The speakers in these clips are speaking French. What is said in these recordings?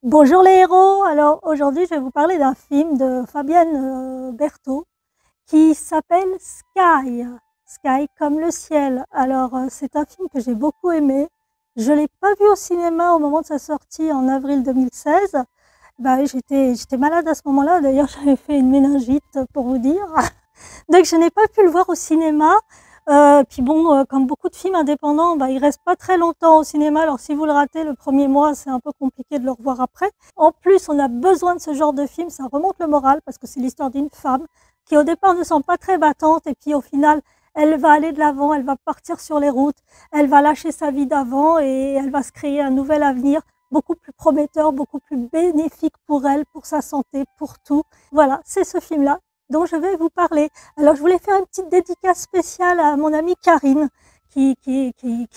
Bonjour les héros, alors aujourd'hui je vais vous parler d'un film de Fabienne Berthaud qui s'appelle Sky, Sky comme le ciel. Alors c'est un film que j'ai beaucoup aimé, je ne l'ai pas vu au cinéma au moment de sa sortie en avril 2016. Bah oui, j'étais malade à ce moment-là, d'ailleurs j'avais fait une méningite pour vous dire, donc je n'ai pas pu le voir au cinéma. Puis bon, comme beaucoup de films indépendants, bah, il reste pas très longtemps au cinéma. Alors si vous le ratez le premier mois, c'est un peu compliqué de le revoir après. En plus, on a besoin de ce genre de film, ça remonte le moral parce que c'est l'histoire d'une femme qui au départ ne sent pas très battante et puis au final, elle va aller de l'avant, elle va partir sur les routes, elle va lâcher sa vie d'avant et elle va se créer un nouvel avenir beaucoup plus prometteur, beaucoup plus bénéfique pour elle, pour sa santé, pour tout. Voilà, c'est ce film-là dont je vais vous parler. Alors, je voulais faire une petite dédicace spéciale à mon amie Karine, qui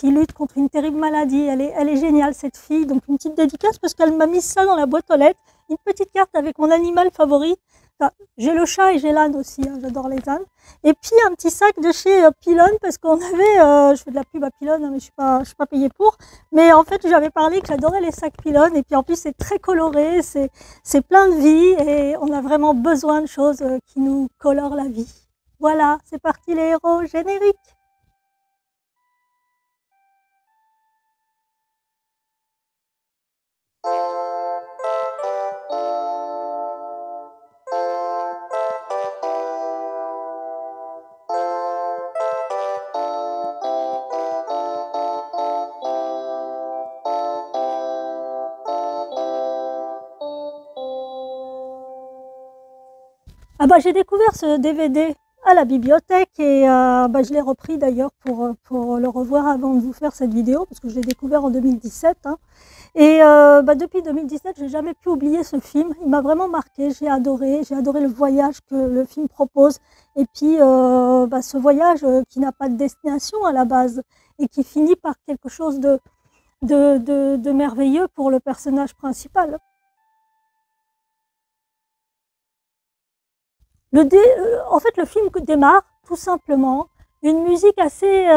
lutte contre une terrible maladie. Elle est géniale, cette fille. Donc, une petite dédicace parce qu'elle m'a mis ça dans la boîte aux lettres. Une petite carte avec mon animal favori. Enfin, j'ai le chat et j'ai l'âne aussi, hein, j'adore les ânes. Et puis, un petit sac de chez Pilone parce qu'on avait, je fais de la pub à Pilone, hein, mais je suis pas payée pour. Mais en fait, j'avais parlé que j'adorais les sacs Pilone. Et puis, en plus, c'est très coloré, c'est plein de vie et on a vraiment besoin de choses qui nous colorent la vie. Voilà, c'est parti les héros, générique. Ah bah j'ai découvert ce DVD à la bibliothèque et je l'ai repris d'ailleurs pour le revoir avant de vous faire cette vidéo parce que je l'ai découvert en 2017. Hein. Et depuis 2017, j'ai jamais pu oublier ce film. Il m'a vraiment marqué, j'ai adoré le voyage que le film propose. Et puis ce voyage qui n'a pas de destination à la base et qui finit par quelque chose de merveilleux pour le personnage principal. En fait, le film démarre tout simplement, une musique assez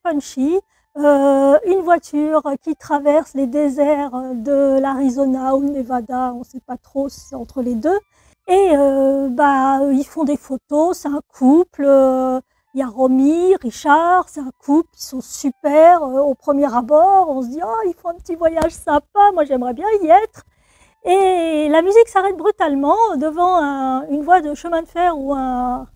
punchy, une voiture qui traverse les déserts de l'Arizona ou le Nevada, on ne sait pas trop si c'est entre les deux. Et ils font des photos, c'est un couple, il y a Romy, Richard, c'est un couple, ils sont super. Au premier abord, on se dit « Oh, ils font un petit voyage sympa, moi j'aimerais bien y être ». Et la musique s'arrête brutalement devant une voie de chemin de fer où un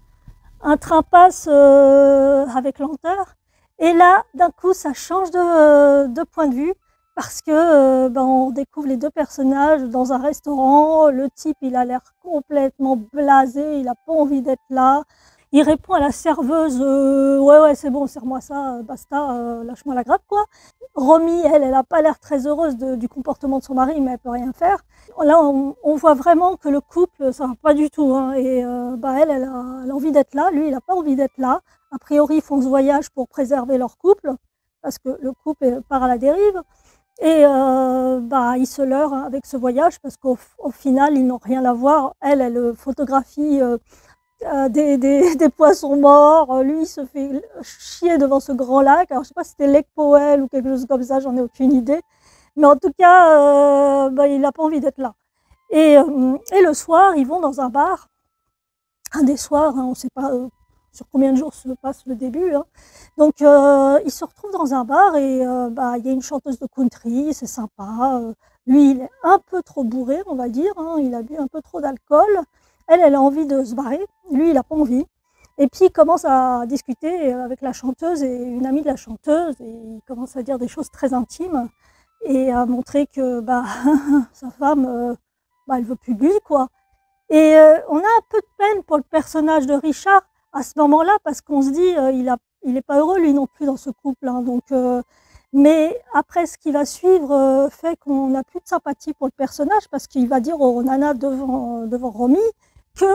train passe avec lenteur. Et là, d'un coup, ça change de point de vue parce que on découvre les deux personnages dans un restaurant. Le type, il a l'air complètement blasé, il n'a pas envie d'être là. Il répond à la serveuse ouais, c'est bon, serre-moi ça, basta, lâche-moi la grappe, quoi. Romy, elle n'a pas l'air très heureuse du comportement de son mari, mais elle peut rien faire. Là, on voit vraiment que le couple, ça va pas du tout. Hein, et elle a envie d'être là, lui, il n'a pas envie d'être là. A priori, ils font ce voyage pour préserver leur couple, parce que le couple part à la dérive. Et ils se leurrent avec ce voyage, parce qu'au final, ils n'ont rien à voir. Elle photographie des poissons morts. Lui, il se fait chier devant ce grand lac. Alors, je sais pas si c'était Lake Powell ou quelque chose comme ça, j'en ai aucune idée. Mais en tout cas, il n'a pas envie d'être là. Et le soir, ils vont dans un bar. Un des soirs, hein, on ne sait pas sur combien de jours se passe le début. Hein. Donc, ils se retrouvent dans un bar et il y a une chanteuse de country, c'est sympa. Lui, il est un peu trop bourré, on va dire. Hein, il a bu un peu trop d'alcool. Elle a envie de se barrer. Lui, il n'a pas envie. Et puis, il commence à discuter avec la chanteuse et une amie de la chanteuse. Et il commence à dire des choses très intimes et à montrer que sa femme, elle veut plus de lui, quoi. Et on a un peu de peine pour le personnage de Richard à ce moment-là parce qu'on se dit il est pas heureux lui non plus dans ce couple. Hein, donc, mais après, ce qui va suivre fait qu'on n'a plus de sympathie pour le personnage parce qu'il va dire aux nanas devant Romy que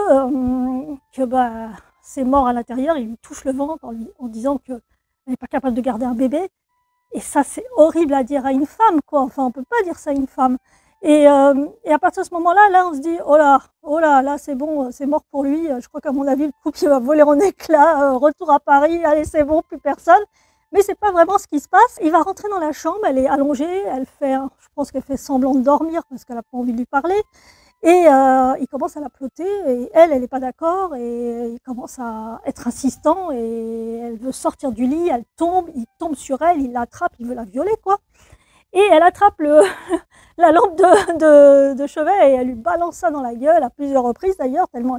c'est mort à l'intérieur. Il lui touche le ventre en disant qu'elle n'est pas capable de garder un bébé. Et ça, c'est horrible à dire à une femme, quoi. Enfin, on peut pas dire ça à une femme. Et à partir de ce moment-là, là, on se dit, oh là, c'est bon, c'est mort pour lui. Je crois qu'à mon avis, le couple il va voler en éclats. Retour à Paris, allez, c'est bon, plus personne. Mais c'est pas vraiment ce qui se passe. Il va rentrer dans la chambre, elle est allongée, je pense qu'elle fait semblant de dormir parce qu'elle a pas envie de lui parler. Et il commence à la ploter et elle n'est pas d'accord et il commence à être insistant et elle veut sortir du lit, il tombe sur elle, il l'attrape, il veut la violer quoi. Et elle attrape la lampe de chevet et elle lui balance ça dans la gueule à plusieurs reprises d'ailleurs, tellement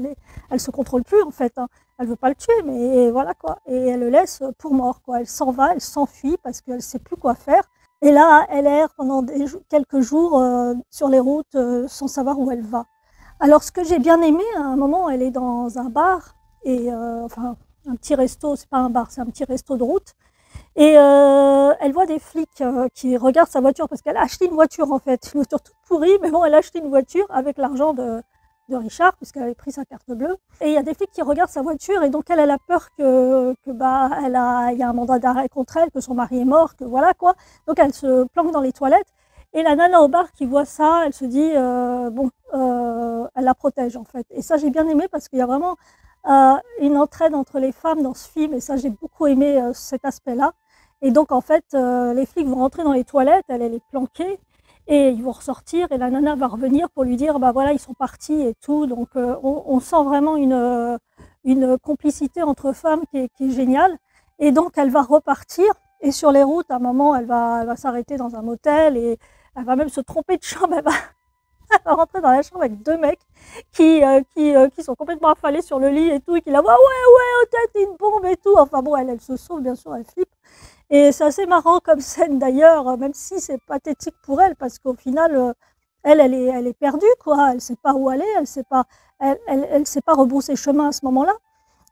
elle se contrôle plus en fait. Hein. Elle veut pas le tuer, mais voilà quoi. Et elle le laisse pour mort quoi. Elle s'en va, elle s'enfuit parce qu'elle sait plus quoi faire. Et là, elle erre pendant quelques jours sur les routes sans savoir où elle va. Alors ce que j'ai bien aimé, à un moment, elle est dans un bar et enfin un petit resto, c'est pas un bar, c'est un petit resto de route. Et elle voit des flics qui regardent sa voiture parce qu'elle a acheté une voiture en fait, une voiture toute pourrie, mais bon, elle a acheté une voiture avec l'argent de Richard puisqu'elle avait pris sa carte bleue. Et il y a des flics qui regardent sa voiture et donc elle a peur que il y a un mandat d'arrêt contre elle, que son mari est mort, que voilà quoi. Donc elle se planque dans les toilettes et la nana au bar qui voit ça, elle se dit elle la protège en fait. Et ça j'ai bien aimé parce qu'il y a vraiment une entraide entre les femmes dans ce film et ça j'ai beaucoup aimé cet aspect-là. Et donc en fait les flics vont rentrer dans les toilettes, elle est planquée et ils vont ressortir et la nana va revenir pour lui dire bah voilà ils sont partis et tout. Donc on sent vraiment une complicité entre femmes qui est géniale. Et donc elle va repartir et sur les routes à un moment elle va s'arrêter dans un motel et elle va même se tromper de chambre. Elle va rentrer dans la chambre avec deux mecs qui sont complètement affalés sur le lit et tout et qui la voient ouais tête une bombe et tout. Enfin bon elle se sauve bien sûr, elle flippe. Et c'est assez marrant comme scène d'ailleurs, même si c'est pathétique pour elle, parce qu'au final, elle est perdue, quoi. Elle sait pas où aller, elle sait pas rebrousser chemin à ce moment-là.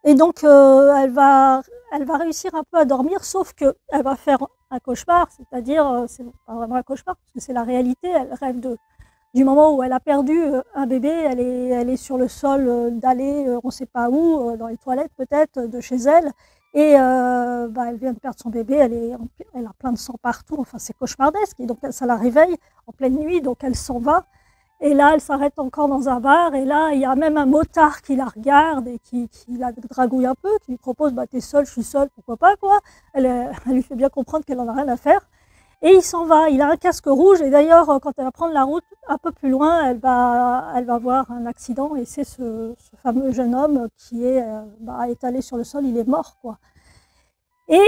Et donc, elle va réussir un peu à dormir, sauf qu'elle va faire un cauchemar, c'est-à-dire, c'est pas vraiment un cauchemar, parce que c'est la réalité, elle rêve du moment où elle a perdu un bébé, elle est sur le sol d'aller, on ne sait pas où, dans les toilettes peut-être, de chez elle. Et elle vient de perdre son bébé, elle a plein de sang partout, enfin c'est cauchemardesque. Et donc ça la réveille en pleine nuit, donc elle s'en va. Et là, elle s'arrête encore dans un bar. Et là, il y a même un motard qui la regarde et qui la dragouille un peu, qui lui propose « t'es seule, je suis seule, pourquoi pas ?» quoi. Elle lui fait bien comprendre qu'elle n'en a rien à faire. Et il s'en va, il a un casque rouge et d'ailleurs quand elle va prendre la route un peu plus loin, elle va voir un accident et c'est ce fameux jeune homme qui est étalé sur le sol, il est mort quoi. Et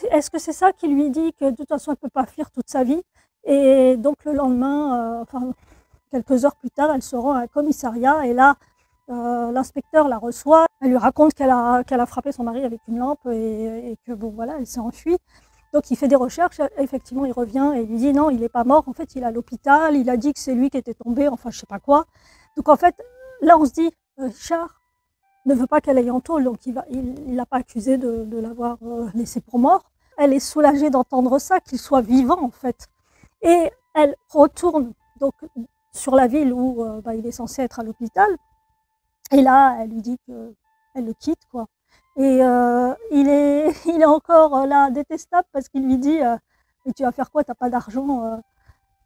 est-ce que c'est ça qui lui dit que de toute façon elle ne peut pas fuir toute sa vie? Et donc le lendemain, quelques heures plus tard, elle se rend à un commissariat et là l'inspecteur la reçoit, elle lui raconte qu'elle a frappé son mari avec une lampe et que bon voilà, elle s'est enfuie. Donc il fait des recherches, effectivement il revient et il lui dit non, il n'est pas mort, en fait il est à l'hôpital, il a dit que c'est lui qui était tombé, enfin je sais pas quoi. Donc en fait, là on se dit, Richard ne veut pas qu'elle aille en tôle, donc il l'a pas accusé de l'avoir laissé pour mort. Elle est soulagée d'entendre ça, qu'il soit vivant en fait. Et elle retourne donc sur la ville où il est censé être à l'hôpital. Et là, elle lui dit qu'elle le quitte quoi. Et il est encore là détestable parce qu'il lui dit mais tu vas faire quoi, t'as pas d'argent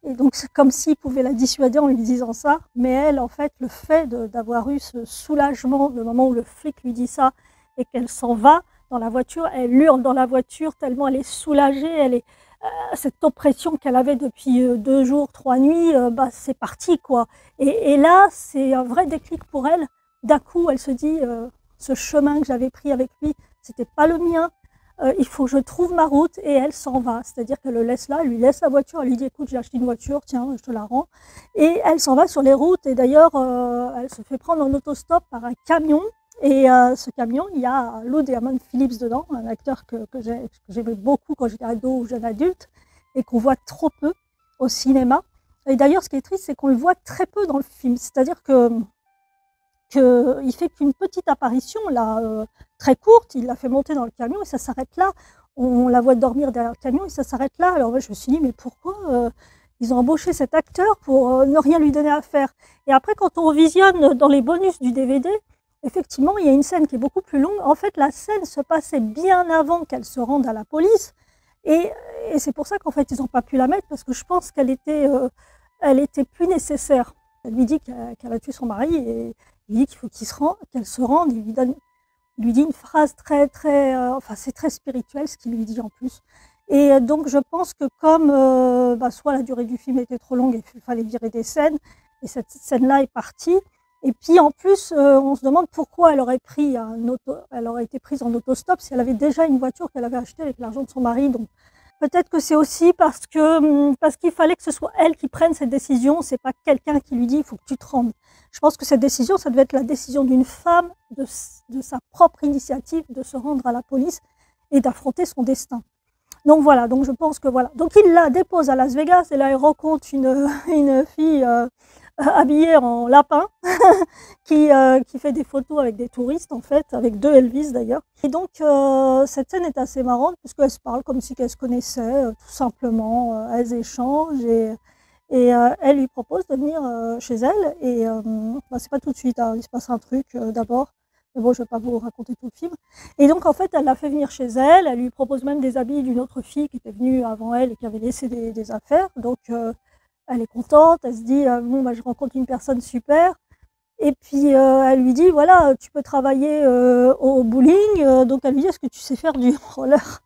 et donc c'est comme s'il pouvait la dissuader en lui disant ça, mais elle en fait le fait d'avoir eu ce soulagement le moment où le flic lui dit ça et qu'elle s'en va dans la voiture, elle hurle dans la voiture tellement elle est soulagée, elle est cette oppression qu'elle avait depuis 2 jours, 3 nuits, c'est parti quoi. Et là c'est un vrai déclic pour elle. D'un coup elle se dit ce chemin que j'avais pris avec lui, c'était pas le mien. Il faut que je trouve ma route et elle s'en va. C'est-à-dire qu'elle le laisse là, elle lui laisse la voiture, elle lui dit écoute j'ai acheté une voiture, tiens je te la rends. Et elle s'en va sur les routes et d'ailleurs elle se fait prendre en autostop par un camion. Et ce camion, il y a Lou Diamond Phillips dedans, un acteur que j'aimais beaucoup quand j'étais ado ou jeune adulte et qu'on voit trop peu au cinéma. Et d'ailleurs ce qui est triste c'est qu'on le voit très peu dans le film. C'est-à-dire qu'il fait qu'une petite apparition là, très courte, il la fait monter dans le camion et ça s'arrête là. On la voit dormir derrière le camion et ça s'arrête là. Alors moi, je me suis dit, mais pourquoi ils ont embauché cet acteur pour ne rien lui donner à faire? Et après, quand on visionne dans les bonus du DVD, effectivement, il y a une scène qui est beaucoup plus longue. En fait, la scène se passait bien avant qu'elle se rende à la police. Et c'est pour ça qu'en fait, ils n'ont pas pu la mettre parce que je pense qu'elle était plus nécessaire. Elle lui dit qu'elle a tué son mari et il dit qu'il faut qu'elle se rende, il lui donne Il lui dit une phrase enfin c'est très spirituel ce qu'il lui dit en plus. Et donc je pense que comme soit la durée du film était trop longue et qu'il fallait virer des scènes, et cette scène-là est partie. Et puis en plus, on se demande pourquoi elle aurait été prise en autostop si elle avait déjà une voiture qu'elle avait achetée avec l'argent de son mari. Donc peut-être que c'est aussi parce qu'il fallait que ce soit elle qui prenne cette décision, c'est pas quelqu'un qui lui dit il faut que tu te rendes. Je pense que cette décision, ça devait être la décision d'une femme de sa propre initiative de se rendre à la police et d'affronter son destin. Donc voilà, donc je pense que voilà. Donc il la dépose à Las Vegas et là il rencontre une fille habillée en lapin qui fait des photos avec des touristes en fait, avec 2 Elvis d'ailleurs. Et donc cette scène est assez marrante puisqu'elles se parlent comme si elles se connaissaient tout simplement, elles échangent et elle lui propose de venir chez elle et c'est pas tout de suite, hein, il se passe un truc d'abord. Mais bon, je ne vais pas vous raconter tout le film. Et donc, en fait, elle l'a fait venir chez elle. Elle lui propose même des habits d'une autre fille qui était venue avant elle et qui avait laissé des affaires. Donc, elle est contente. Elle se dit, bon, je rencontre une personne super. Et puis, elle lui dit, voilà, tu peux travailler au bowling. Donc, elle lui dit, est-ce que tu sais faire du roller?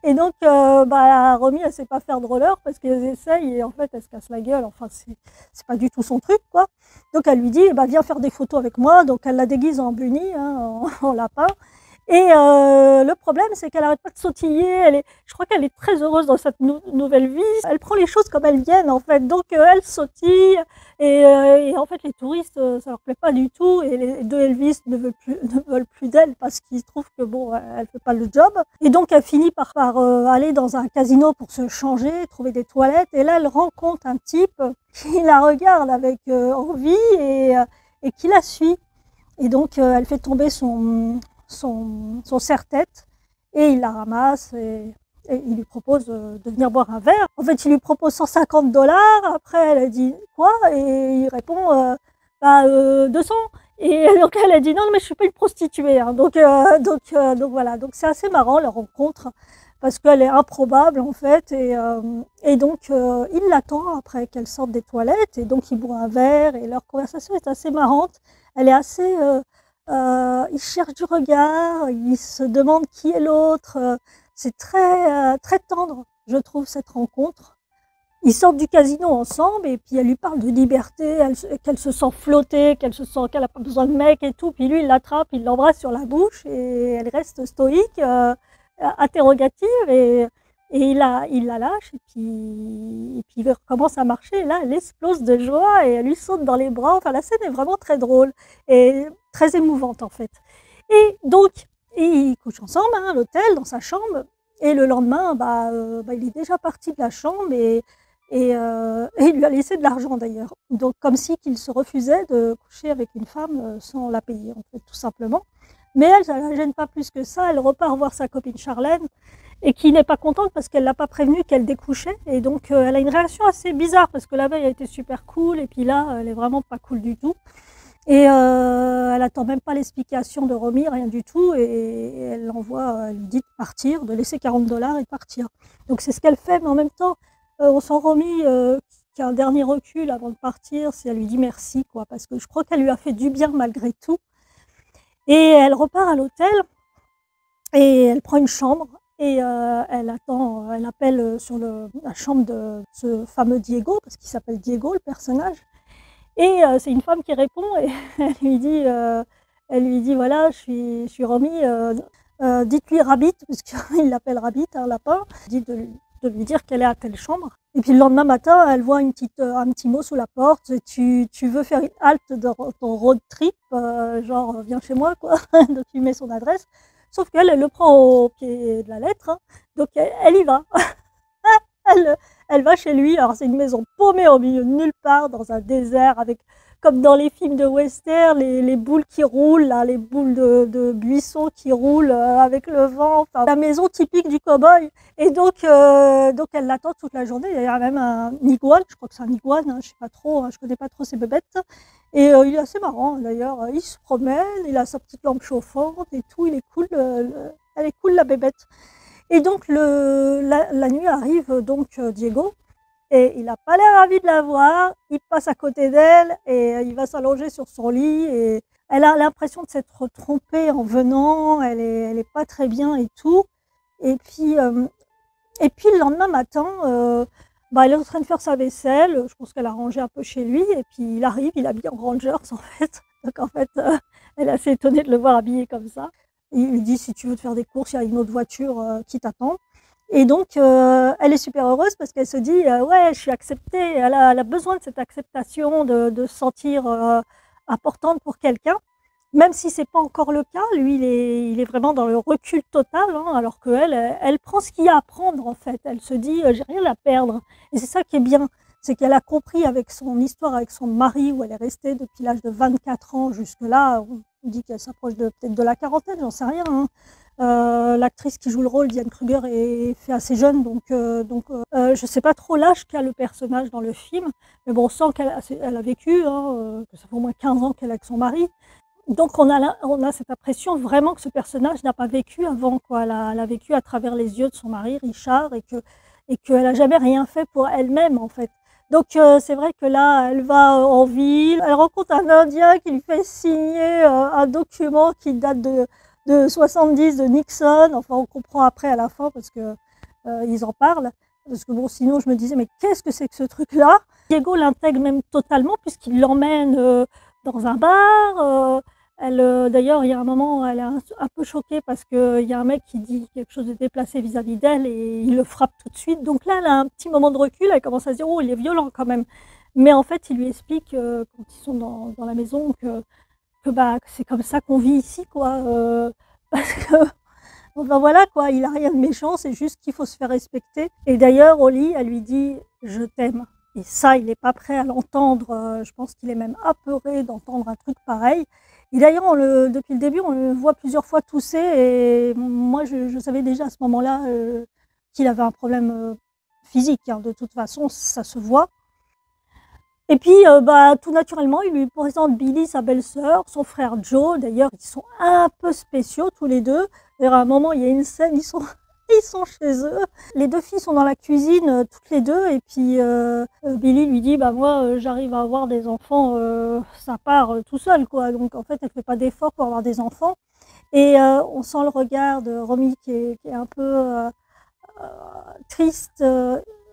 Et donc, Romy, elle sait pas faire de roller parce qu'elle essaye et en fait, elle se casse la gueule. Enfin, c'est pas du tout son truc, quoi. Donc, elle lui dit, viens faire des photos avec moi. Donc, elle la déguise en bunny, hein, en lapin. Et le problème, c'est qu'elle n'arrête pas de sautiller. Je crois qu'elle est très heureuse dans cette nouvelle vie. Elle prend les choses comme elles viennent, en fait. Donc, elle sautille. Et en fait, les touristes, ça leur plaît pas du tout. Et les 2 Elvis ne veulent plus d'elle parce qu'ils trouvent que, bon, elle fait pas le job. Et donc, elle finit par aller dans un casino pour se changer, trouver des toilettes. Et là, elle rencontre un type qui la regarde avec envie et qui la suit. Et donc, elle fait tomber son serre-tête et il la ramasse et il lui propose de venir boire un verre. En fait, il lui propose 150 $. Après, elle a dit quoi? Et il répond 200. Et donc, elle a dit non, mais je suis pas une prostituée. Hein. Donc voilà. Donc, c'est assez marrant leur rencontre parce qu'elle est improbable en fait. Et donc, il l'attend après qu'elle sorte des toilettes et donc il boit un verre et leur conversation est assez marrante. Elle est assez il cherche du regard, il se demande qui est l'autre. C'est très tendre, je trouve, cette rencontre. Ils sortent du casino ensemble et puis elle lui parle de liberté, qu'elle se sent flotter, qu'elle n'a pas besoin de mec et tout. Puis lui, il l'attrape, il l'embrasse sur la bouche et elle reste stoïque, interrogative et il la lâche et puis il recommence à marcher et là, elle explose de joie et elle lui saute dans les bras. Enfin, la scène est vraiment très drôle et très émouvante en fait. Et donc, ils couchent ensemble à l'hôtel, dans sa chambre. Et le lendemain, il est déjà parti de la chambre et il lui a laissé de l'argent d'ailleurs. Donc, comme si qu'il se refusait de coucher avec une femme sans la payer, en fait, tout simplement. Mais elle, ça ne la gêne pas plus que ça. Elle repart voir sa copine Charlène et qui n'est pas contente parce qu'elle ne l'a pas prévenue qu'elle découchait. Et donc, elle a une réaction assez bizarre parce que la veille, elle était super cool et puis là, elle est vraiment pas cool du tout. Et elle attend même pas l'explication de Romy, rien du tout. Et elle l'envoie, elle lui dit de partir, de laisser 40 $ et de partir. Donc, c'est ce qu'elle fait, mais en même temps, on sent Romy qui a un dernier recul avant de partir, si elle lui dit merci, quoi, parce que je crois qu'elle lui a fait du bien malgré tout. Et elle repart à l'hôtel et elle prend une chambre et elle appelle sur la chambre de ce fameux Diego, parce qu'il s'appelle Diego, le personnage. Et c'est une femme qui répond et elle lui dit voilà, je suis Romy, dites-lui Rabbit, parce qu'il l'appelle Rabbit, un lapin, dit de lui dire qu'elle est à telle chambre. Et puis le lendemain matin, elle voit un petit mot sous la porte, tu veux faire une halte dans ton road trip, genre viens chez moi, quoi. Donc il met son adresse, sauf qu'elle le prend au pied de la lettre, hein. Donc elle y va. Elle va chez lui, alors c'est une maison paumée au milieu de nulle part, dans un désert, avec, comme dans les films de western, les boules qui roulent, là, les boules de buissons qui roulent avec le vent, enfin, la maison typique du cow-boy. Et donc elle l'attend toute la journée, il y a même un iguane, je crois que c'est un iguane, hein, je sais pas trop, hein, je connais pas trop ces bébêtes. Et il est assez marrant d'ailleurs, il se promène, il a sa petite lampe chauffante et tout, il est cool, elle est cool la bébête. Et donc la nuit arrive donc Diego et il n'a pas l'air ravi de la voir, il passe à côté d'elle et il va s'allonger sur son lit et elle a l'impression de s'être trompée en venant, elle est pas très bien et tout. Et puis, le lendemain matin, elle est en train de faire sa vaisselle, je pense qu'elle a rangé un peu chez lui et puis il arrive, il est habillé en Rangers en fait. Donc en fait, elle est assez étonnée de le voir habillé comme ça. Il lui dit: «Si tu veux te faire des courses, il y a une autre voiture, qui t'attend». Et donc elle est super heureuse parce qu'elle se dit: «Ouais, je suis acceptée». Elle a besoin de cette acceptation, de se sentir, importante pour quelqu'un. Même si c'est pas encore le cas, lui il est vraiment dans le recul total, hein, alors qu'elle, elle prend ce qu'il y a à prendre en fait. Elle se dit: «J'ai rien à perdre» et c'est ça qui est bien. C'est qu'elle a compris avec son histoire avec son mari où elle est restée depuis l'âge de 24 ans jusque-là, on dit qu'elle s'approche peut-être de la quarantaine, j'en sais rien, hein. L'actrice qui joue le rôle, Diane Kruger, est fait assez jeune, donc je sais pas trop l'âge qu'a le personnage dans le film, mais bon, on sent elle a vécu, hein, que ça fait au moins 15 ans qu'elle est avec son mari. Donc on a cette impression vraiment que ce personnage n'a pas vécu avant, quoi. Elle a vécu à travers les yeux de son mari Richard et qu'elle a jamais rien fait pour elle-même, en fait. Donc c'est vrai que là, elle va en ville, elle rencontre un Indien qui lui fait signer un document qui date de 70 de Nixon. Enfin, on comprend après à la fin parce que ils en parlent. Parce que bon, sinon je me disais mais qu'est-ce que c'est que ce truc-là? Diego l'intègre même totalement puisqu'il l'emmène dans un bar. D'ailleurs, il y a un moment, elle est un peu choquée parce qu'il y a un mec qui dit quelque chose de déplacé vis-à-vis d'elle et il le frappe tout de suite. Donc là, elle a un petit moment de recul, elle commence à se dire: «Oh, il est violent quand même». Mais en fait, il lui explique quand ils sont dans la maison que c'est comme ça qu'on vit ici, quoi. Parce que enfin voilà, quoi, il a rien de méchant, c'est juste qu'il faut se faire respecter. Et d'ailleurs, au lit, elle lui dit: «Je t'aime». Et ça, il n'est pas prêt à l'entendre. Je pense qu'il est même apeuré d'entendre un truc pareil. Et d'ailleurs, depuis le début, on le voit plusieurs fois tousser. Et moi, je savais déjà à ce moment-là qu'il avait un problème physique, hein. De toute façon, ça se voit. Et puis, tout naturellement, il lui présente Billy, sa belle-sœur, son frère Joe. D'ailleurs, ils sont un peu spéciaux tous les deux. D'ailleurs, à un moment, il y a une scène, ils sont chez eux. Les deux filles sont dans la cuisine, toutes les deux. Et puis, Billy lui dit: «Bah moi, j'arrive à avoir des enfants, ça part tout seul, quoi». Donc en fait, elle fait pas d'effort pour avoir des enfants. Et on sent le regard de Romy qui est un peu triste,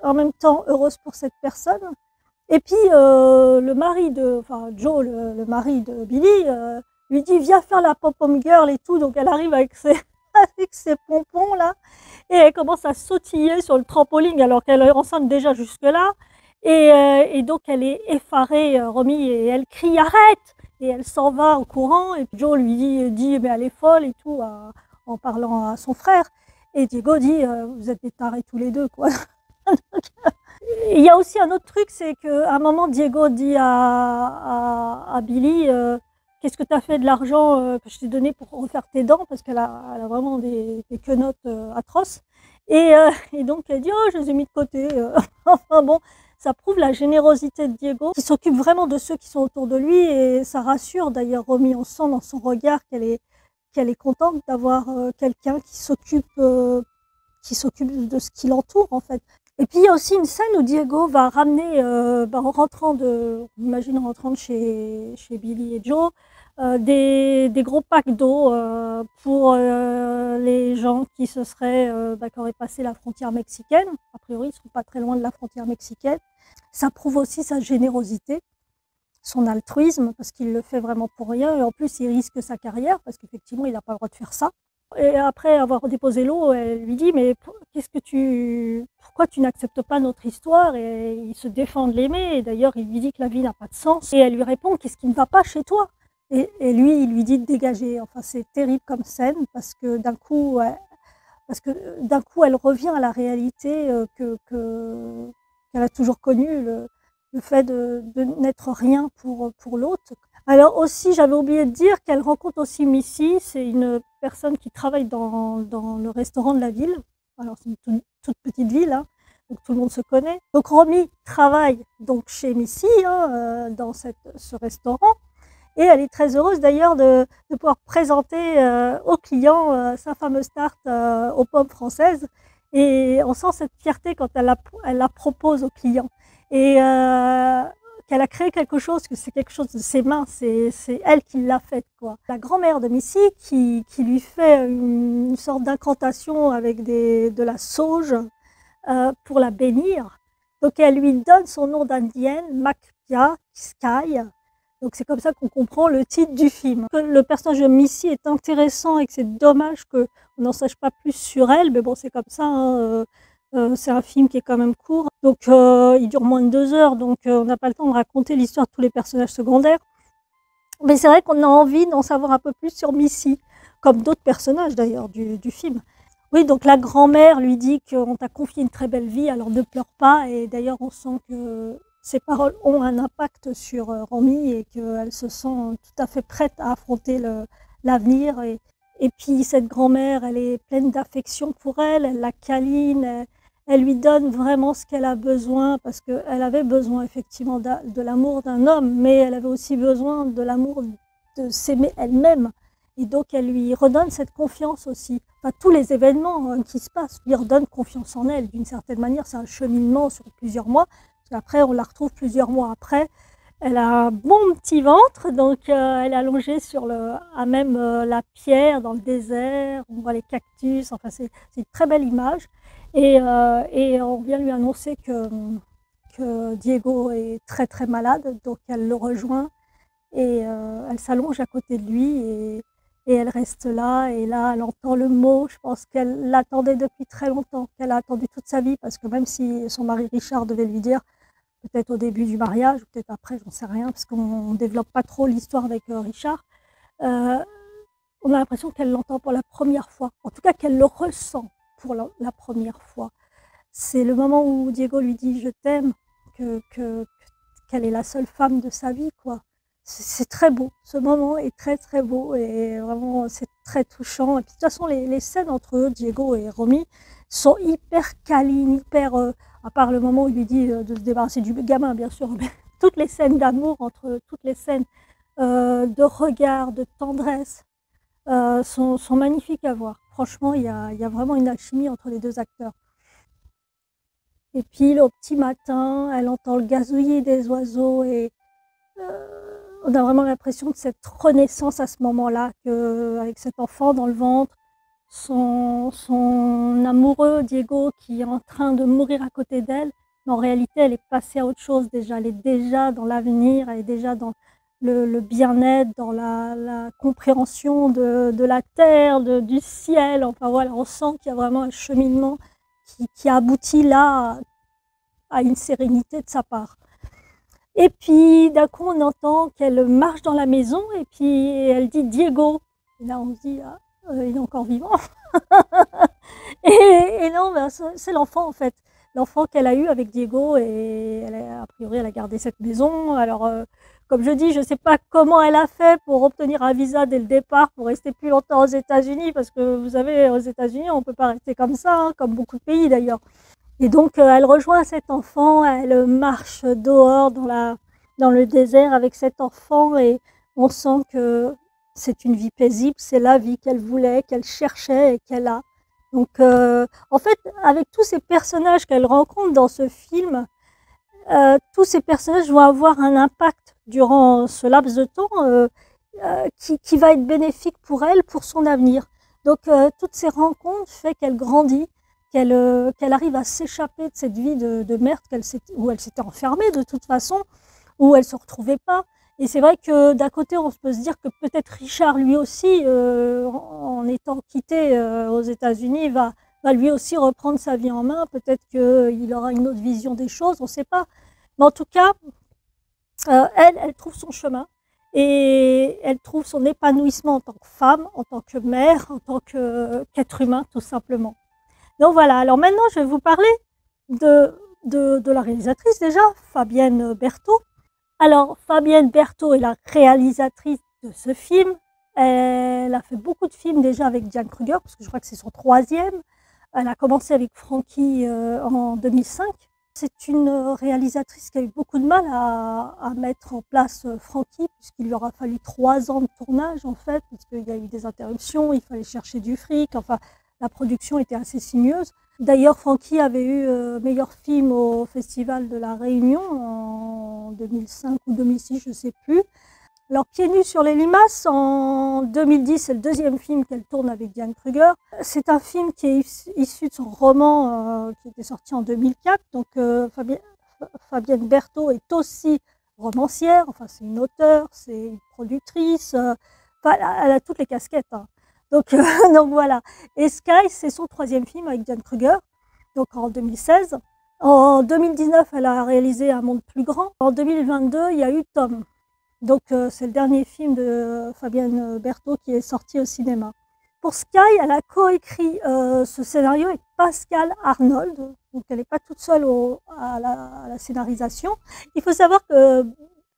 en même temps heureuse pour cette personne. Et puis Joe, le mari de Billy, lui dit: «Viens faire la pom-pom girl» et tout. Donc elle arrive avec ses avec ses pompons là et elle commence à sautiller sur le trampoline alors qu'elle est enceinte déjà jusque-là. Et donc elle est effarée, Romy, et elle crie: «Arrête!» Et elle s'en va en courant. Et puis Joe lui dit: «Mais elle est folle» et tout, en parlant à son frère. Et Diego dit: «Vous êtes des tarés tous les deux, quoi». Il y a aussi un autre truc, c'est qu'à un moment, Diego dit à Billy: «Qu'est-ce que tu as fait de l'argent que je t'ai donné pour refaire tes dents?» Parce qu'elle a vraiment des quenottes atroces. Et donc elle dit: «Oh, je les ai mis de côté». Enfin bon, ça prouve la générosité de Diego, qui s'occupe vraiment de ceux qui sont autour de lui. Et ça rassure d'ailleurs Romy. On sent dans son regard qu'elle est contente d'avoir quelqu'un qui s'occupe de ce qui l'entoure, en fait. Et puis il y a aussi une scène où Diego va ramener, en rentrant en rentrant de chez Billy et Joe, des gros packs d'eau pour les gens qui qui auraient passé la frontière mexicaine. A priori, ils ne sont pas très loin de la frontière mexicaine. Ça prouve aussi sa générosité, son altruisme, parce qu'il le fait vraiment pour rien. Et en plus, il risque sa carrière parce qu'effectivement, il n'a pas le droit de faire ça. Et après avoir déposé l'eau, elle lui dit: «Mais pourquoi tu n'acceptes pas notre histoire?» Et il se défend de l'aimer. Et d'ailleurs, il lui dit que la vie n'a pas de sens. Et elle lui répond: «Qu'est-ce qui ne va pas chez toi?» Et lui, il lui dit de dégager. Enfin, c'est terrible comme scène parce que d'un coup, elle revient à la réalité qu'elle a toujours connue, le fait de n'être rien pour l'autre. Alors aussi, j'avais oublié de dire qu'elle rencontre aussi Missy. C'est une personne qui travaille dans le restaurant de la ville. Alors c'est une toute petite ville, hein, donc tout le monde se connaît. Donc Romy travaille donc chez Missy, hein, dans ce restaurant. Et elle est très heureuse d'ailleurs de pouvoir présenter aux clients sa fameuse tarte aux pommes françaises. Et on sent cette fierté quand elle la propose aux clients. Et qu'elle a créé quelque chose, que c'est quelque chose de ses mains, c'est elle qui l'a fait, quoi. La grand-mère de Missy qui lui fait une sorte d'incantation avec de la sauge pour la bénir. Donc elle lui donne son nom d'indienne, Macpia Sky. Donc c'est comme ça qu'on comprend le titre du film. Le personnage de Missy est intéressant et que c'est dommage qu'on n'en sache pas plus sur elle, mais bon c'est comme ça, hein, c'est un film qui est quand même court. Donc il dure moins de 2 heures, donc on n'a pas le temps de raconter l'histoire de tous les personnages secondaires. Mais c'est vrai qu'on a envie d'en savoir un peu plus sur Missy, comme d'autres personnages d'ailleurs du film. Oui, donc la grand-mère lui dit qu'on t'a confié une très belle vie, alors ne pleure pas. Et d'ailleurs, on sent que ces paroles ont un impact sur Romy et qu'elle se sent tout à fait prête à affronter l'avenir. Et puis cette grand-mère, elle est pleine d'affection pour elle la câline, elle lui donne vraiment ce qu'elle a besoin, parce qu'elle avait besoin effectivement de l'amour d'un homme, mais elle avait aussi besoin de l'amour de s'aimer elle-même. Et donc, elle lui redonne cette confiance aussi. Enfin, tous les événements qui se passent lui redonnent confiance en elle. D'une certaine manière, c'est un cheminement sur plusieurs mois. Après, on la retrouve plusieurs mois après. Elle a un bon petit ventre, donc elle est allongée à même la pierre dans le désert. On voit les cactus. Enfin, c'est une très belle image. Et on vient lui annoncer que Diego est très très malade, donc elle le rejoint et elle s'allonge à côté de lui et elle reste là, et là, elle entend le mot, je pense qu'elle l'attendait depuis très longtemps, qu'elle a attendu toute sa vie, parce que même si son mari Richard devait lui dire, peut-être au début du mariage, ou peut-être après, j'en sais rien, parce qu'on ne développe pas trop l'histoire avec Richard, on a l'impression qu'elle l'entend pour la première fois, en tout cas qu'elle le ressent pour la première fois. C'est le moment où Diego lui dit « je t'aime », qu'elle est la seule femme de sa vie, quoi. C'est très beau, ce moment est très très beau et vraiment c'est très touchant. Et puis de toute façon les scènes entre eux, Diego et Romy, sont hyper câlines, hyper, à part le moment où il lui dit de se débarrasser du gamin bien sûr, mais toutes les scènes d'amour entre eux, toutes les scènes de regard, de tendresse sont magnifiques à voir. Franchement, il y a vraiment une alchimie entre les deux acteurs. Et puis au petit matin, elle entend le gazouillis des oiseaux et on a vraiment l'impression de cette renaissance à ce moment-là, avec cet enfant dans le ventre, son amoureux Diego qui est en train de mourir à côté d'elle, mais en réalité elle est passée à autre chose déjà, elle est déjà dans l'avenir, elle est déjà dans le bien-être, dans la compréhension de la terre, du ciel, enfin voilà, on sent qu'il y a vraiment un cheminement qui aboutit là à une sérénité de sa part. Et puis d'un coup on entend qu'elle marche dans la maison et puis elle dit Diego. Et là on se dit ah, il est encore vivant. et non, ben, c'est l'enfant en fait. L'enfant qu'elle a eu avec Diego et a priori elle a gardé cette maison. Alors comme je dis, je ne sais pas comment elle a fait pour obtenir un visa dès le départ, pour rester plus longtemps aux États-Unis, parce que vous savez, aux États-Unis on ne peut pas rester comme ça, hein, comme beaucoup de pays d'ailleurs. Et donc, elle rejoint cet enfant, elle marche dehors dans le désert avec cet enfant et on sent que c'est une vie paisible, c'est la vie qu'elle voulait, qu'elle cherchait et qu'elle a. Donc, en fait, avec tous ces personnages qu'elle rencontre dans ce film, tous ces personnages vont avoir un impact durant ce laps de temps qui va être bénéfique pour elle, pour son avenir. Donc, toutes ces rencontres font qu'elle grandit, qu'elle arrive à s'échapper de cette vie de merde où elle s'était enfermée de toute façon, où elle ne se retrouvait pas. Et c'est vrai que d'un côté, on peut se dire que peut-être Richard, lui aussi, en étant quitté aux États-Unis, va lui aussi reprendre sa vie en main. Peut-être qu'il aura une autre vision des choses, on ne sait pas. Mais en tout cas, elle trouve son chemin et elle trouve son épanouissement en tant que femme, en tant que mère, en tant qu'être humain, tout simplement. Donc voilà, alors maintenant je vais vous parler de la réalisatrice déjà, Fabienne Berthaud. Alors Fabienne Berthaud est la réalisatrice de ce film. Elle a fait beaucoup de films déjà avec Diane Kruger, parce que je crois que c'est son 3e. Elle a commencé avec Frankie en 2005. C'est une réalisatrice qui a eu beaucoup de mal à mettre en place Frankie, puisqu'il lui aura fallu 3 ans de tournage en fait, parce qu'il y a eu des interruptions, il fallait chercher du fric, enfin la production était assez sinueuse. D'ailleurs, Francky avait eu meilleur film au Festival de la Réunion en 2005 ou 2006, je ne sais plus. Alors, Pieds nus sur les limaces, en 2010, c'est le deuxième film qu'elle tourne avec Diane Kruger. C'est un film qui est issu de son roman qui était sorti en 2004. Donc, Fabienne Berthaud est aussi romancière, enfin, c'est une auteure, c'est une productrice, enfin, elle a toutes les casquettes. Hein. Donc, donc voilà. Et Sky, c'est son troisième film avec Diane Kruger, donc en 2016. En 2019, elle a réalisé Un monde plus grand. En 2022, il y a eu Tom. Donc c'est le dernier film de Fabienne Berthaud qui est sorti au cinéma. Pour Sky, elle a coécrit ce scénario avec Pascal Arnold. Donc elle n'est pas toute seule à la scénarisation. Il faut savoir que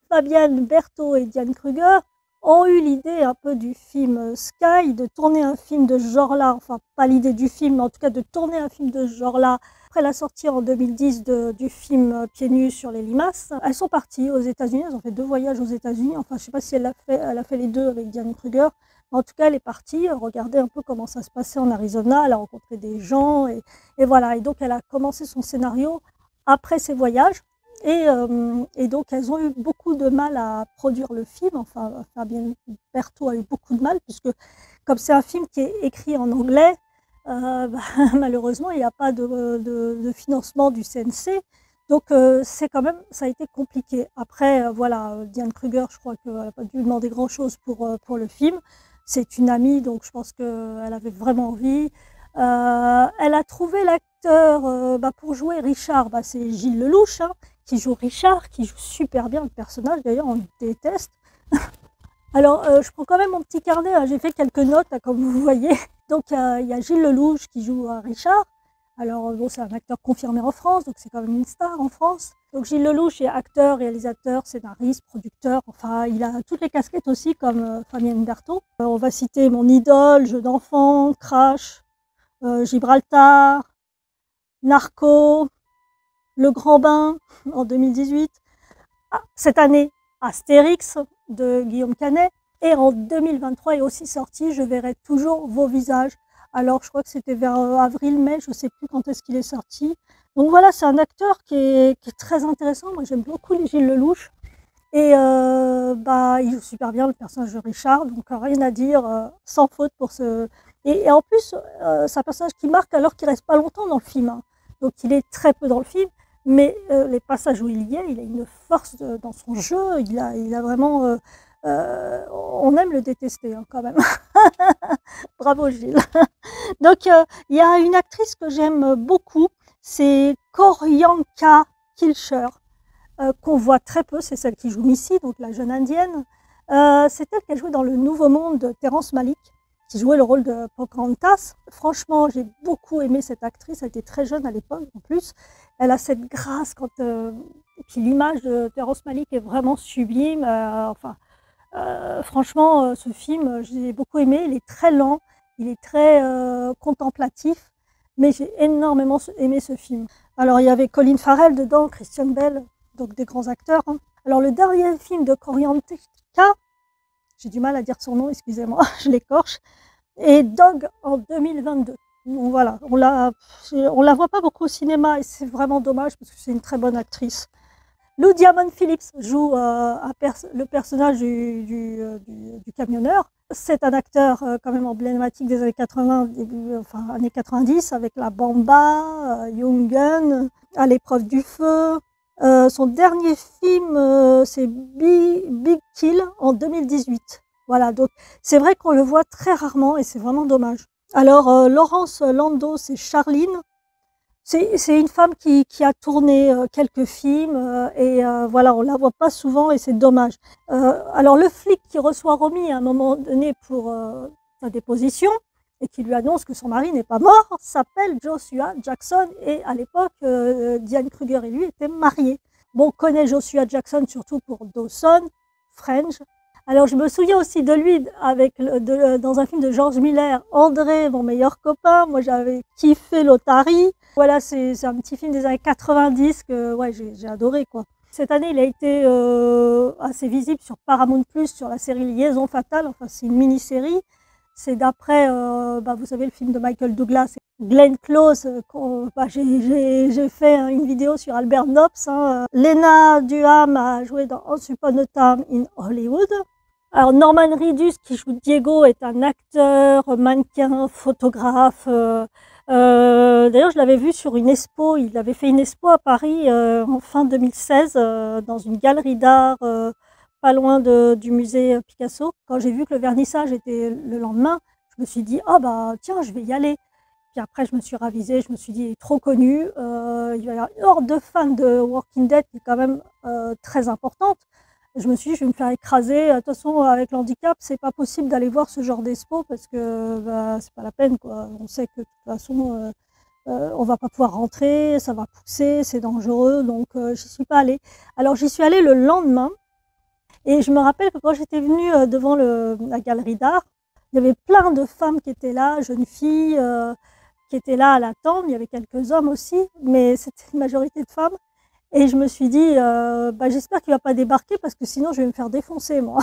Fabienne Berthaud et Diane Kruger ont eu l'idée un peu du film Sky, de tourner un film de ce genre-là, enfin pas l'idée du film, mais en tout cas de tourner un film de ce genre-là. Après la sortie en 2010 du film Pieds nus sur les limaces, elles sont parties aux États-Unis, elles ont fait 2 voyages aux États-Unis, enfin je ne sais pas si elle a fait les 2 avec Diane Kruger, mais en tout cas elle est partie, regarder un peu comment ça se passait en Arizona, elle a rencontré des gens, et voilà, et donc elle a commencé son scénario après ses voyages. Et donc, elles ont eu beaucoup de mal à produire le film. Enfin, Fabienne Berthaud a eu beaucoup de mal, puisque comme c'est un film qui est écrit en anglais, malheureusement, il n'y a pas de financement du CNC. Donc, c'est quand même, ça a été compliqué. Après, voilà, Diane Kruger, je crois qu'elle n'a pas dû demander grand-chose pour le film. C'est une amie, donc je pense qu'elle avait vraiment envie. Elle a trouvé l'acteur pour jouer Richard, c'est Gilles Lelouch, hein, qui joue Richard, qui joue super bien le personnage, d'ailleurs on le déteste. Alors je prends quand même mon petit carnet, hein, j'ai fait quelques notes là, comme vous voyez. Donc il y a Gilles Lelouch qui joue Richard. Alors bon, c'est un acteur confirmé en France, donc c'est quand même une star en France. Donc Gilles Lelouch est acteur, réalisateur, scénariste, producteur, enfin il a toutes les casquettes aussi comme Fabienne Berthaud. On va citer Mon idole, Jeux d'enfant, Crash, Gibraltar, Narco, Le Grand Bain en 2018. Cette année, Astérix de Guillaume Canet. Et en 2023 est aussi sorti Je verrai toujours vos visages. Alors je crois que c'était vers avril-mai, je ne sais plus quand est-ce qu'il est sorti. Donc voilà, c'est un acteur qui est très intéressant. Moi j'aime beaucoup les Gilles Lelouch. Et il joue super bien le personnage de Richard, donc rien à dire, sans faute pour ce... Et en plus, c'est un personnage qui marque alors qu'il ne reste pas longtemps dans le film. Hein. Donc il est très peu dans le film, mais les passages où il y est, il a une force dans son jeu, il a vraiment... on aime le détester hein, quand même. Bravo Gilles. Donc il y a une actrice que j'aime beaucoup, c'est Qorianka Kilcher. Qu'on voit très peu, c'est celle qui joue Missy, donc la jeune indienne. C'est elle qui a joué dans Le Nouveau Monde de Terrence Malick, qui jouait le rôle de Pocahontas. Franchement, j'ai beaucoup aimé cette actrice, elle était très jeune à l'époque en plus. Elle a cette grâce, puis l'image de Terrence Malick est vraiment sublime. Franchement, ce film, j'ai beaucoup aimé, il est très lent, il est très contemplatif, mais j'ai énormément aimé ce film. Alors il y avait Colin Farrell dedans, Christian Bale, donc des grands acteurs. Hein. Alors le dernier film de Qorianka, j'ai du mal à dire son nom, excusez-moi, je l'écorche, et Dog en 2022. Donc voilà, on la voit pas beaucoup au cinéma et c'est vraiment dommage parce que c'est une très bonne actrice. Lou Diamond Phillips joue le personnage du camionneur. C'est un acteur quand même emblématique des années 80, années 90, avec La Bamba, Young Gun, À l'épreuve du feu. Son dernier film, c'est Big Kill en 2018. Voilà, donc c'est vrai qu'on le voit très rarement et c'est vraiment dommage. Alors, Laurence Landau, c'est Charline. C'est une femme qui a tourné quelques films voilà, on la voit pas souvent et c'est dommage. Alors le flic qui reçoit Romy à un moment donné pour sa déposition et qui lui annonce que son mari n'est pas mort, s'appelle Joshua Jackson et à l'époque, Diane Kruger et lui étaient mariés. Bon, on connaît Joshua Jackson surtout pour Dawson, Fringe. Alors je me souviens aussi de lui dans un film de George Miller, André, mon meilleur copain. Moi j'avais kiffé L'Otari. Voilà, c'est un petit film des années 90 que ouais, j'ai adoré quoi. Cette année, il a été assez visible sur Paramount+, sur la série Liaison Fatale. Enfin, c'est une mini-série. C'est d'après, vous savez, le film de Michael Douglas, Glenn Close, j'ai fait une vidéo sur Albert Nobbs. Lena Dunham a joué dans Once Upon a Time in Hollywood. Alors Norman Reedus qui joue Diego est un acteur, mannequin, photographe. D'ailleurs, je l'avais vu sur une expo. Il avait fait une expo à Paris en fin 2016 dans une galerie d'art pas loin du musée Picasso. Quand j'ai vu que le vernissage était le lendemain, je me suis dit « Ah bah tiens, je vais y aller ». Puis après, je me suis ravisée, je me suis dit « Il est trop connu, il va y avoir une horde de fans de Walking Dead qui est quand même très importante ». Je me suis dit, je vais me faire écraser. De toute façon, avec l'handicap, c'est pas possible d'aller voir ce genre d'expo parce que bah, c'est pas la peine, quoi. On sait que de toute façon, on va pas pouvoir rentrer, ça va pousser, c'est dangereux, donc j'y suis pas allée. Alors j'y suis allée le lendemain et je me rappelle que quand j'étais venue devant la galerie d'art, il y avait plein de femmes qui étaient là, jeunes filles qui étaient là à l'attendre. Il y avait quelques hommes aussi, mais c'était une majorité de femmes. Et je me suis dit, bah, j'espère qu'il va pas débarquer parce que sinon je vais me faire défoncer, moi.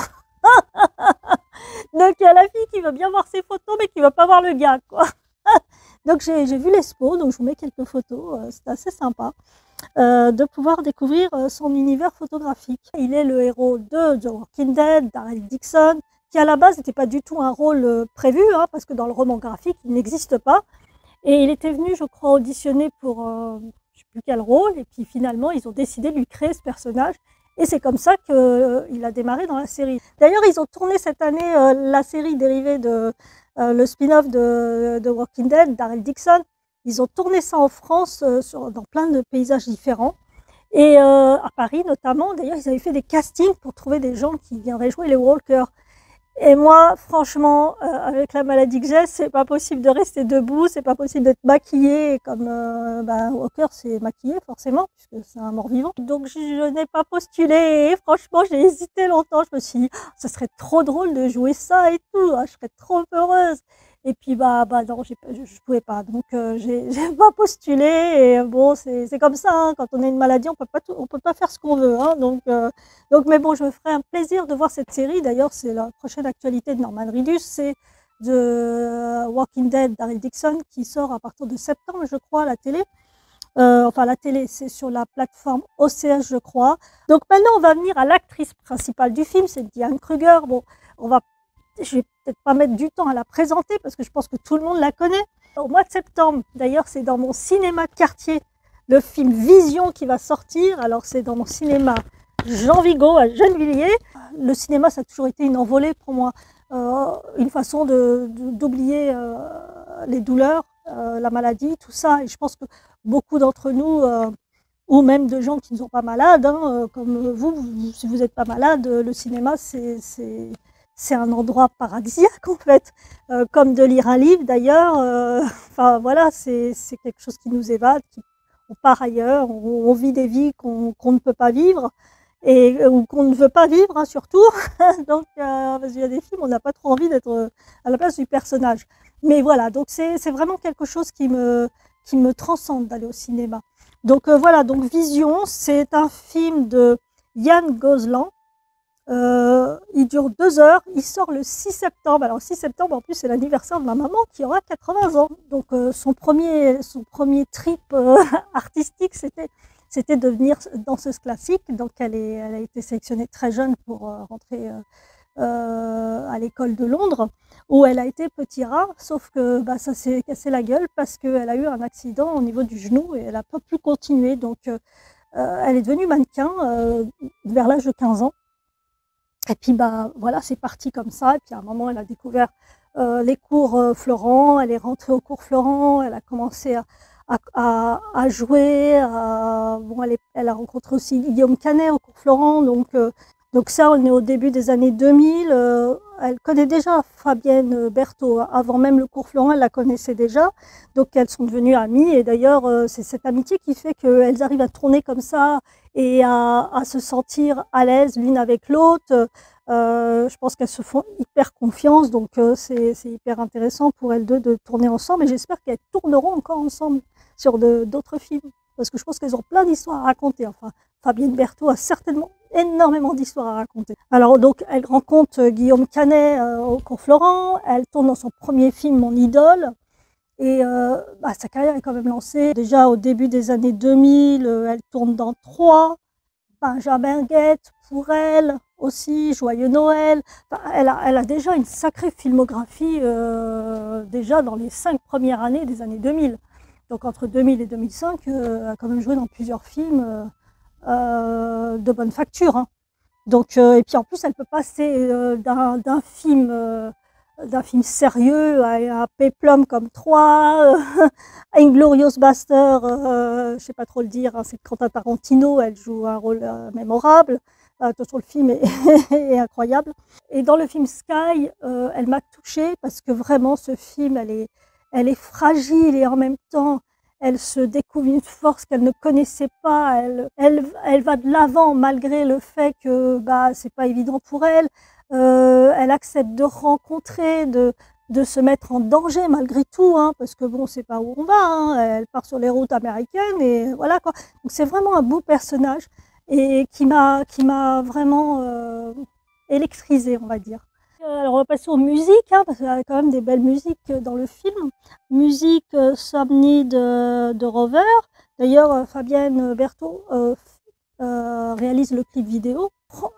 Donc il y a la fille qui veut bien voir ses photos, mais qui ne veut pas voir le gars, quoi. Donc j'ai vu l'expo, donc je vous mets quelques photos. C'était assez sympa de pouvoir découvrir son univers photographique. Il est le héros de The Walking Dead, Daryl Dixon, qui à la base n'était pas du tout un rôle prévu, hein, parce que dans le roman graphique, il n'existe pas. Et il était venu, je crois, auditionner pour je ne sais plus quel rôle, et puis finalement, ils ont décidé de lui créer ce personnage. Et c'est comme ça qu'il a démarré dans la série. D'ailleurs, ils ont tourné cette année la série dérivée de le spin-off de Walking Dead, Daryl Dixon. Ils ont tourné ça en France dans plein de paysages différents. Et à Paris notamment, d'ailleurs, ils avaient fait des castings pour trouver des gens qui viendraient jouer les Walkers. Et moi, franchement, avec la maladie que j'ai, c'est pas possible de rester debout, c'est pas possible d'être maquillée comme Walker, c'est maquillé forcément, puisque c'est un mort-vivant. Donc je n'ai pas postulé et franchement, j'ai hésité longtemps. Je me suis dit, oh, ça serait trop drôle de jouer ça et tout, hein, je serais trop heureuse. Et puis bah non, je pouvais pas, donc j'ai pas postulé. Et bon, c'est comme ça, hein, quand on a une maladie, on peut pas faire ce qu'on veut, hein, donc mais bon, je me ferai un plaisir de voir cette série. D'ailleurs, c'est la prochaine actualité de Norman Reedus, c'est de Walking Dead, Daryl Dixon, qui sort à partir de septembre, je crois, à la télé. Enfin, la télé, c'est sur la plateforme OCS, je crois. Donc maintenant, on va venir à l'actrice principale du film, c'est Diane Kruger. Bon, je vais peut-être pas mettre du temps à la présenter parce que je pense que tout le monde la connaît. Au mois de septembre, d'ailleurs, c'est dans mon cinéma de quartier, le film Vision qui va sortir. Alors, c'est dans mon cinéma Jean Vigo à Gennevilliers. Le cinéma, ça a toujours été une envolée pour moi, une façon d'oublier les douleurs, la maladie, tout ça. Et je pense que beaucoup d'entre nous, ou même de gens qui ne sont pas malades, hein, comme vous, si vous n'êtes pas malade, le cinéma, c'est un endroit paradisiaque en fait, comme de lire un livre d'ailleurs. Enfin voilà, c'est quelque chose qui nous évade, on part ailleurs, on vit des vies qu'on ne peut pas vivre ou qu'on ne veut pas vivre, hein, surtout. Donc parce qu'il y a des films, on n'a pas trop envie d'être à la place du personnage. Mais voilà, donc c'est vraiment quelque chose qui me transcende d'aller au cinéma. Donc voilà, donc Vision, c'est un film de Yann Gozlan. Il dure 2 heures, il sort le 6 septembre. Alors 6 septembre, en plus, c'est l'anniversaire de ma maman qui aura 80 ans. Donc son premier trip artistique, c'était de devenir danseuse classique. Donc elle a été sélectionnée très jeune pour rentrer à l'école de Londres, où elle a été petit rat, sauf que ça s'est cassé la gueule parce qu'elle a eu un accident au niveau du genou et elle n'a pas pu continuer. Donc elle est devenue mannequin vers l'âge de 15 ans. Et puis voilà, c'est parti comme ça. Et puis à un moment, elle a découvert les cours Florent. Elle est rentrée au cours Florent. Elle a commencé à jouer. Bon, elle a rencontré aussi Guillaume Canet au cours Florent. Donc ça, on est au début des années 2000. Elle connaît déjà Fabienne Berthaud. Avant même le cours Florent, elle la connaissait déjà. Donc elles sont devenues amies. Et d'ailleurs, c'est cette amitié qui fait qu'elles arrivent à tourner comme ça et à se sentir à l'aise l'une avec l'autre. Je pense qu'elles se font hyper confiance. Donc c'est hyper intéressant pour elles deux de tourner ensemble. Et j'espère qu'elles tourneront encore ensemble sur d'autres films. Parce que je pense qu'elles ont plein d'histoires à raconter. Enfin, Fabienne Berthaud a certainement énormément d'histoires à raconter. Alors donc elle rencontre Guillaume Canet au cours Florent, elle tourne dans son premier film Mon idole, Et sa carrière est quand même lancée. Déjà au début des années 2000, elle tourne dans 3, Benjamin Guette pour elle aussi, Joyeux Noël. Enfin, elle a déjà une sacrée filmographie déjà dans les 5 premières années des années 2000. Donc entre 2000 et 2005, elle a quand même joué dans plusieurs films de bonne facture. Hein. Donc, et puis en plus, elle peut passer d'un film sérieux à Péplum comme 3, à Inglourious Basterds, je sais pas trop le dire, hein, c'est Quentin Tarantino, elle joue un rôle mémorable. Attention, le film est, est incroyable. Et dans le film Sky, elle m'a touchée parce que vraiment ce film, elle est fragile et en même temps, elle se découvre une force qu'elle ne connaissait pas. Elle va de l'avant malgré le fait que c'est pas évident pour elle. Elle accepte de rencontrer, de se mettre en danger malgré tout, hein, parce que bon, c'est pas où on va. Hein, elle part sur les routes américaines et voilà quoi. Donc c'est vraiment un beau personnage et qui m'a vraiment électrisée, on va dire. Alors on va passer aux musiques, hein, parce qu'il y a quand même des belles musiques dans le film. Musique Somni de Rover. D'ailleurs, Fabienne Berthaud réalise le clip vidéo.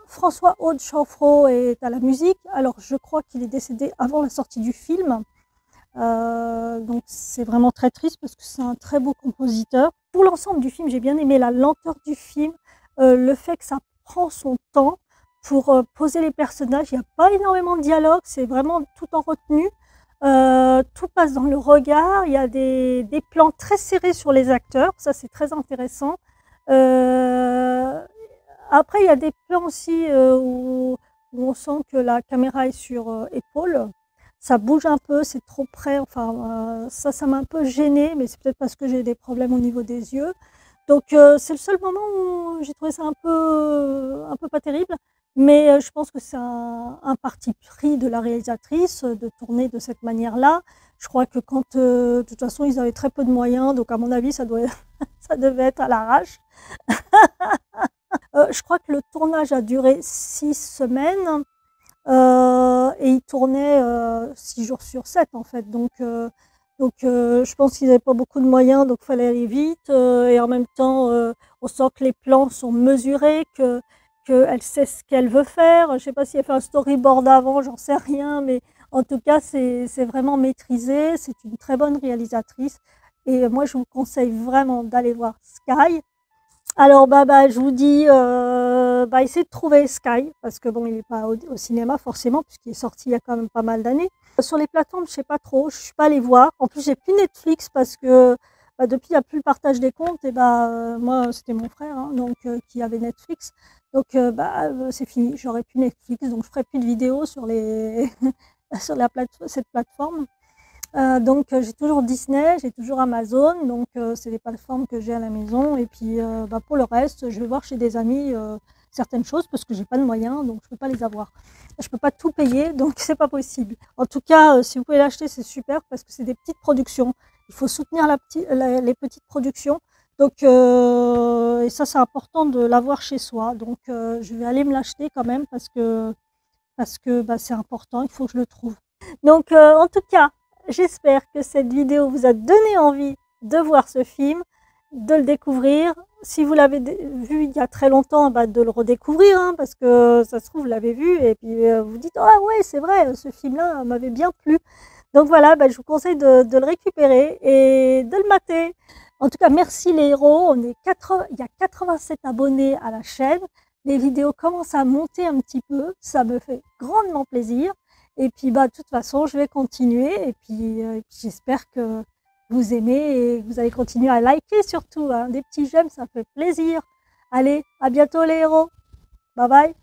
François Aude Chanfreau est à la musique. Alors je crois qu'il est décédé avant la sortie du film. Donc c'est vraiment très triste parce que c'est un très beau compositeur. Pour l'ensemble du film, j'ai bien aimé la lenteur du film, le fait que ça prend son temps pour poser les personnages. Il n'y a pas énormément de dialogue, c'est vraiment tout en retenue. Tout passe dans le regard. Il y a des plans très serrés sur les acteurs, ça c'est très intéressant. Après, il y a des plans aussi où on sent que la caméra est sur épaule. Ça bouge un peu, c'est trop près. Enfin, ça m'a un peu gênée, mais c'est peut-être parce que j'ai des problèmes au niveau des yeux. Donc, c'est le seul moment où j'ai trouvé ça un peu pas terrible. Mais je pense que c'est un parti pris de la réalisatrice de tourner de cette manière-là. Je crois que quand, de toute façon, ils avaient très peu de moyens, donc à mon avis, ça devait être à l'arrache. Je crois que le tournage a duré 6 semaines et ils tournaient 6 jours sur 7 en fait. Donc je pense qu'ils n'avaient pas beaucoup de moyens, donc il fallait aller vite. Et en même temps, on sent que les plans sont mesurés, qu'elle sait ce qu'elle veut faire. Je ne sais pas si elle fait un storyboard avant, j'en sais rien, mais en tout cas, c'est vraiment maîtrisé. C'est une très bonne réalisatrice. Et moi, je vous conseille vraiment d'aller voir Sky. Alors, je vous dis, essayez de trouver Sky, parce que bon, il n'est pas au cinéma forcément, puisqu'il est sorti il y a quand même pas mal d'années. Sur les plateformes, je sais pas trop, je suis pas allée voir. En plus, j'ai plus Netflix parce que depuis, il n'y a plus le partage des comptes. Et moi, c'était mon frère, hein, donc qui avait Netflix. Donc, c'est fini, j'aurai plus Netflix, donc je ferai plus de vidéos sur sur cette plateforme. Donc j'ai toujours Disney, j'ai toujours Amazon, donc c'est des plateformes que j'ai à la maison. Et puis pour le reste, je vais voir chez des amis certaines choses parce que j'ai pas de moyens, donc je peux pas les avoir. Je peux pas tout payer, donc c'est pas possible. En tout cas, si vous pouvez l'acheter, c'est super parce que c'est des petites productions. Il faut soutenir les petites productions. Donc et ça c'est important de l'avoir chez soi. Donc je vais aller me l'acheter quand même parce que c'est important, il faut que je le trouve. Donc en tout cas, j'espère que cette vidéo vous a donné envie de voir ce film, de le découvrir. Si vous l'avez vu il y a très longtemps, de le redécouvrir, hein, parce que ça se trouve, vous l'avez vu, et puis vous dites « Ah ouais, c'est vrai, ce film-là m'avait bien plu ». Donc voilà, je vous conseille de le récupérer et de le mater. En tout cas, merci les héros. Il y a 87 abonnés à la chaîne. Les vidéos commencent à monter un petit peu. Ça me fait grandement plaisir. Et puis, de toute façon, je vais continuer. Et puis j'espère que vous aimez et que vous allez continuer à liker surtout. Hein. Des petits j'aime, ça fait plaisir. Allez, à bientôt les héros. Bye bye.